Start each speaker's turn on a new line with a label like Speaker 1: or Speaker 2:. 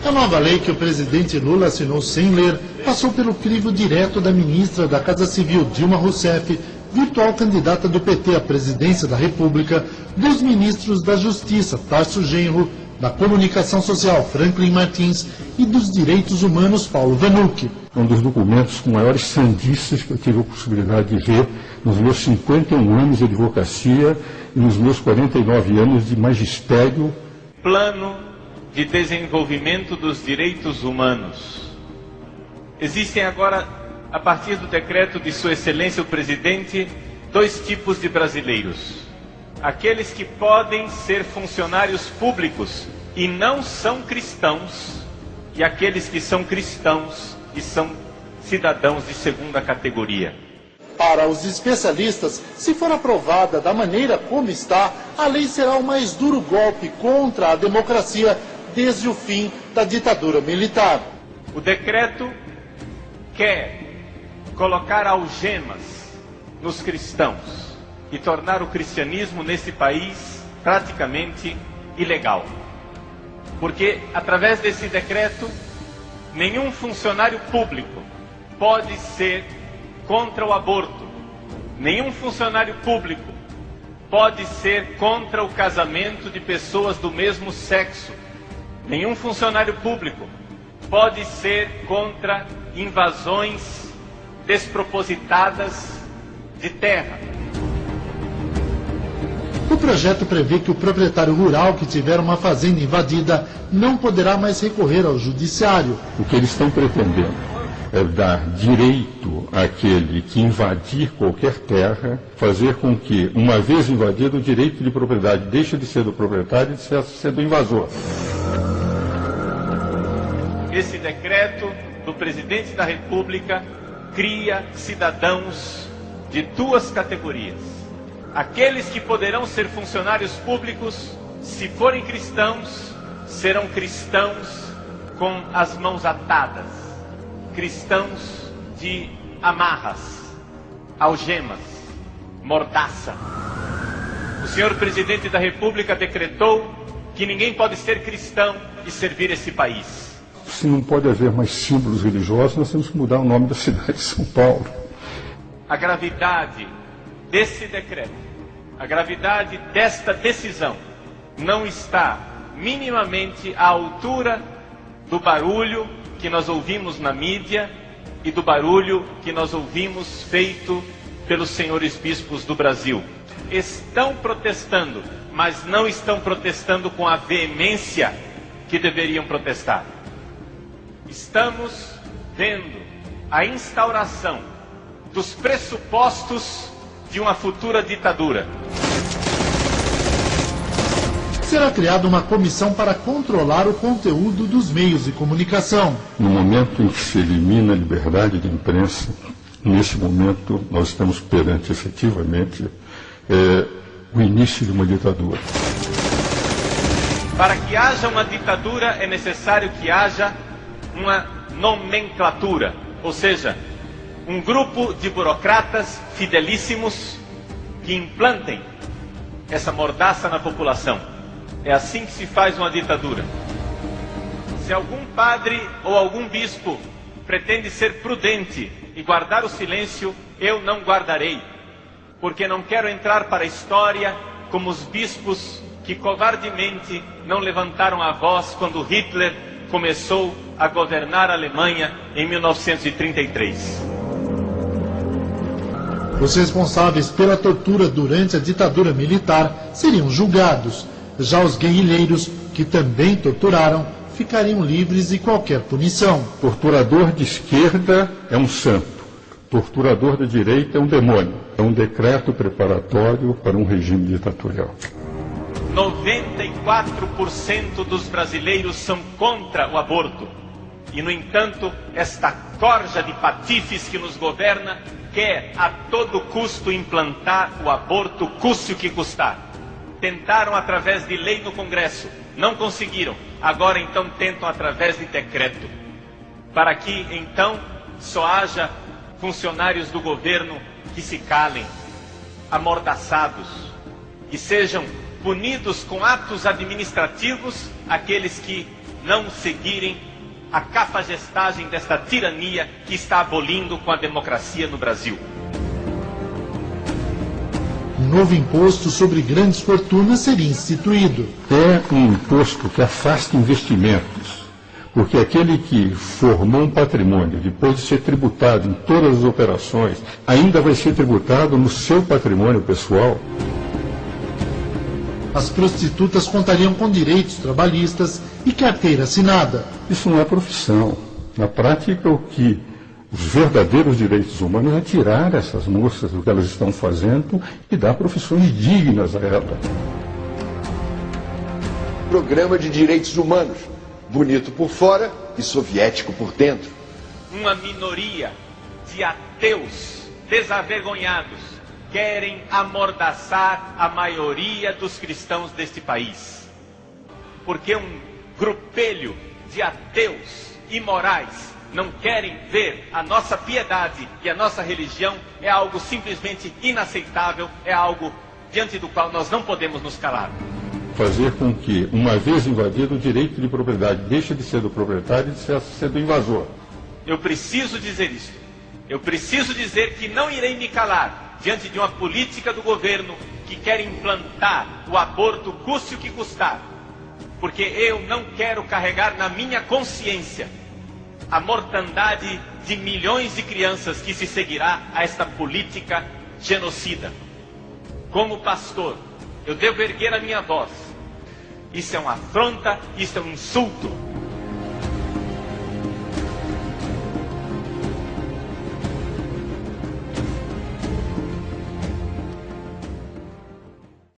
Speaker 1: A nova lei que o presidente Lula assinou sem ler passou pelo crivo direto da ministra da Casa Civil, Dilma Rousseff, virtual candidata do PT à presidência da República, dos ministros da Justiça, Tarso Genro, da Comunicação Social, Franklin Martins, e dos Direitos Humanos, Paulo Vanucchi.
Speaker 2: Um dos documentos com maiores sandices que eu tive a possibilidade de ver nos meus 51 anos de advocacia e nos meus 49 anos de magistério.
Speaker 3: Plano de desenvolvimento dos direitos humanos. Existem agora, a partir do decreto de Sua Excelência o Presidente, dois tipos de brasileiros. Aqueles que podem ser funcionários públicos e não são cristãos, e aqueles que são cristãos e são cidadãos de segunda categoria.
Speaker 1: Para os especialistas, se for aprovada da maneira como está, a lei será o mais duro golpe contra a democracia desde o fim da ditadura militar.
Speaker 3: O decreto quer colocar algemas nos cristãos e tornar o cristianismo nesse país praticamente ilegal. Porque, através desse decreto, nenhum funcionário público pode ser contra o aborto. Nenhum funcionário público pode ser contra o casamento de pessoas do mesmo sexo. Nenhum funcionário público pode ser contra invasões despropositadas de terra.
Speaker 1: O projeto prevê que o proprietário rural que tiver uma fazenda invadida não poderá mais recorrer ao judiciário.
Speaker 2: O que eles estão pretendendo é dar direito àquele que invadir qualquer terra, fazer com que, uma vez invadido, o direito de propriedade deixe de ser do proprietário e de ser do invasor.
Speaker 3: Esse decreto do presidente da República cria cidadãos de duas categorias. Aqueles que poderão ser funcionários públicos, se forem cristãos, serão cristãos com as mãos atadas, cristãos de amarras, algemas, mordaça. O senhor presidente da República decretou que ninguém pode ser cristão e servir esse país.
Speaker 2: Se não pode haver mais símbolos religiosos, nós temos que mudar o nome da cidade de São Paulo.
Speaker 3: A gravidade desse decreto, a gravidade desta decisão não está minimamente à altura do barulho que nós ouvimos na mídia e do barulho que nós ouvimos feito pelos senhores bispos do Brasil. Estão protestando, mas não estão protestando com a veemência que deveriam protestar. Estamos vendo a instauração dos pressupostos de uma futura ditadura.
Speaker 1: Será criada uma comissão para controlar o conteúdo dos meios de comunicação.
Speaker 2: No momento em que se elimina a liberdade de imprensa, nesse momento nós estamos perante, efetivamente, o início de uma ditadura.
Speaker 3: Para que haja uma ditadura é necessário que haja uma nomenclatura, ou seja, um grupo de burocratas fidelíssimos que implantem essa mordaça na população. É assim que se faz uma ditadura. Se algum padre ou algum bispo pretende ser prudente e guardar o silêncio, eu não guardarei, porque não quero entrar para a história como os bispos que covardemente não levantaram a voz quando Hitler começou a governar a Alemanha em 1933.
Speaker 1: Os responsáveis pela tortura durante a ditadura militar seriam julgados. Já os guerrilheiros, que também torturaram, ficariam livres de qualquer punição.
Speaker 2: Torturador de esquerda é um santo. Torturador da direita é um demônio. É um decreto preparatório para um regime ditatorial.
Speaker 3: 94% dos brasileiros são contra o aborto. E, no entanto, esta corja de patifes que nos governa quer a todo custo implantar o aborto, custe o que custar. Tentaram através de lei no Congresso, não conseguiram. Agora, então, tentam através de decreto. Para que, então, só haja funcionários do governo que se calem, amordaçados, e sejam punidos com atos administrativos aqueles que não seguirem a cafajestagem desta tirania que está abolindo com a democracia no Brasil.
Speaker 1: Um novo imposto sobre grandes fortunas seria instituído.
Speaker 2: É um imposto que afasta investimentos, porque aquele que formou um patrimônio, depois de ser tributado em todas as operações, ainda vai ser tributado no seu patrimônio pessoal.
Speaker 1: As prostitutas contariam com direitos trabalhistas e carteira assinada.
Speaker 2: Isso não é profissão. Na prática, o que os verdadeiros direitos humanos é tirar essas moças do que elas estão fazendo e dar profissões dignas a elas.
Speaker 4: Programa de direitos humanos, bonito por fora e soviético por dentro.
Speaker 3: Uma minoria de ateus desavergonhados querem amordaçar a maioria dos cristãos deste país. Porque um grupelho de ateus imorais não querem ver a nossa piedade e a nossa religião, é algo simplesmente inaceitável, é algo diante do qual nós não podemos nos calar.
Speaker 2: Fazer com que, uma vez invadido, o direito de propriedade deixe de ser do proprietário e de ser do invasor.
Speaker 3: Eu preciso dizer isso. Eu preciso dizer que não irei me calar diante de uma política do governo que quer implantar o aborto custe o que custar. Porque eu não quero carregar na minha consciência a mortandade de milhões de crianças que se seguirá a esta política genocida. Como pastor, eu devo erguer a minha voz. Isso é uma afronta, isso é um insulto